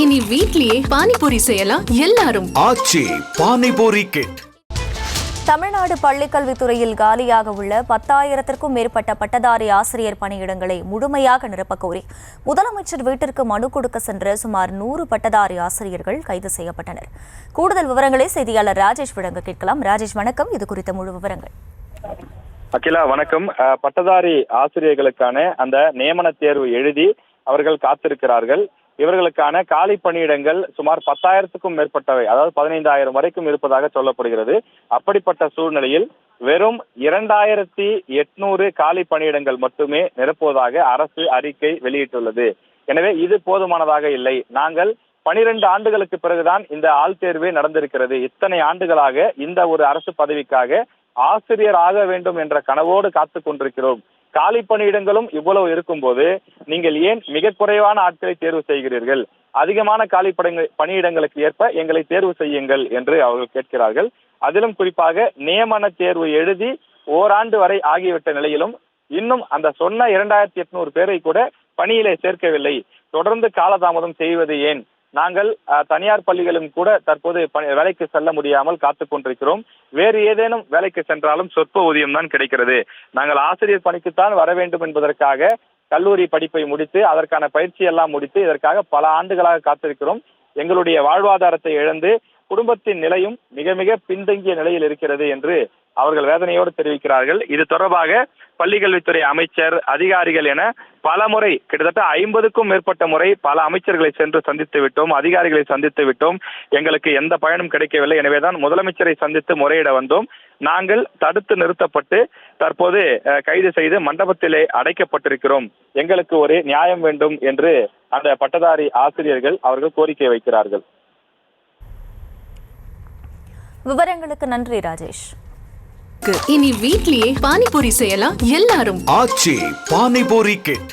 இனி வீட்லயே பானிபூரி செய்யலாம் எல்லாரும். ஆச்சி பானிபூரி கிட். தமிழ்நாடு பள்ளிக்கல்வித்துறையில் காலியாக உள்ள 10,000க்கும் மேற்பட்ட பட்டதாரி ஆசிரியர் பணியிடங்களை முழுமையாக நிரப்பக் கோரி முதலமைச்சர் வீட்டிற்கு மனு கொடுக்க சென்ற சுமார் 100 பட்டதாரி ஆசிரியர்கள் கைது செய்யப்பட்டனர். கூடுதல் விவரங்களை செய்தியாளர் ராஜேஷ் வழங்க கேட்கலாம். ராஜேஷ், வணக்கம். இது குறித்த முழு விவரங்கள். அகிலா, வணக்கம். பட்டதாரி ஆசிரியர்களுக்கான அந்த நியமன தேர்வு எழுதி அவர்கள் காத்திருக்கிறார்கள். இவர்களுக்கான காலி பணியிடங்கள் சுமார் 10,000க்கும் மேற்பட்டவை, அதாவது 15,000 வரைக்கும் இருப்பதாக சொல்லப்படுகிறது. அப்படிப்பட்ட சூழ்நிலையில் வெறும் 2,800 காலி பணியிடங்கள் மட்டுமே நிரப்புவதாக அரசு அறிக்கை வெளியிட்டுள்ளது. எனவே இது போதுமானதாக இல்லை. நாங்கள் 12 ஆண்டுகளுக்கு பிறகுதான் இந்த ஆள் தேர்வே நடந்திருக்கிறது. இத்தனை ஆண்டுகளாக இந்த ஒரு அரசு பதவிக்காக ஆசிரியர் ஆக வேண்டும் என்ற கனவோடு காத்து கொண்டிருக்கிறோம். காலி பணியிடங்களும் இவ்வளவு இருக்கும் போது நீங்கள் ஏன் மிக குறைவான ஆட்களை தேர்வு செய்கிறீர்கள்? அதிகமான காலி பணியிடங்களுக்கு ஏற்ப எங்களை தேர்வு செய்யுங்கள் என்று அவர்கள் கேட்கிறார்கள். அதிலும் குறிப்பாக நியமன தேர்வு எழுதி ஓராண்டு வரை ஆகிவிட்ட நிலையிலும் இன்னும் அந்த சொன்ன 2,800 பேரை கூட பணியிலே சேர்க்கவில்லை. தொடர்ந்து காலதாமதம் செய்வது ஏன்? நாங்கள் தனியார் பள்ளிகளும் கூட தற்போது வேலைக்கு செல்ல முடியாமல் காத்துக் கொண்டிருக்கிறோம். வேறு ஏதேனும் வேலைக்கு சென்றாலும் சொற்ப ஊதியம் தான் கிடைக்கிறது. நாங்கள் ஆசிரியர் பணிக்குத்தான் வர வேண்டும் என்பதற்காக கல்லூரி படிப்பை முடித்து அதற்கான பயிற்சி எல்லாம் முடித்து இதற்காக பல ஆண்டுகளாக காத்திருக்கிறோம். எங்களுடைய வாழ்வாதாரத்தை இழந்து குடும்பத்தின் நிலையும் மிக மிக பின்தங்கிய நிலையில் இருக்கிறது என்று அவர்கள் வேதனையோடு தெரிவிக்கிறார்கள். இது தொடர்பாக பள்ளிக்கல்வித்துறை அமைச்சர், அதிகாரிகள் என பல முறை, கிட்டத்தட்ட 50க்கும் மேற்பட்ட முறை பல அமைச்சர்களை சென்று சந்தித்து விட்டோம், அதிகாரிகளை சந்தித்து விட்டோம். எங்களுக்கு எந்த பயனும் கிடைக்கவில்லை. எனவேதான் முதலமைச்சரை சந்தித்து முறையிட வந்தோம். நாங்கள் தடுத்து நிறுத்தப்பட்டு தற்போது கைது செய்து மண்டபத்திலே அடைக்கப்பட்டிருக்கிறோம். எங்களுக்கு ஒரு நியாயம் வேண்டும் என்று அந்த பட்டதாரி ஆசிரியர்கள் அவர்கள் கோரிக்கை வைக்கிறார்கள். விவரங்களுக்கு நன்றி ராஜேஷ். இனி வீட்லயே பானிபூரி செய்யலாம் எல்லாரும். ஆச்சி பானிபூரி கிட்.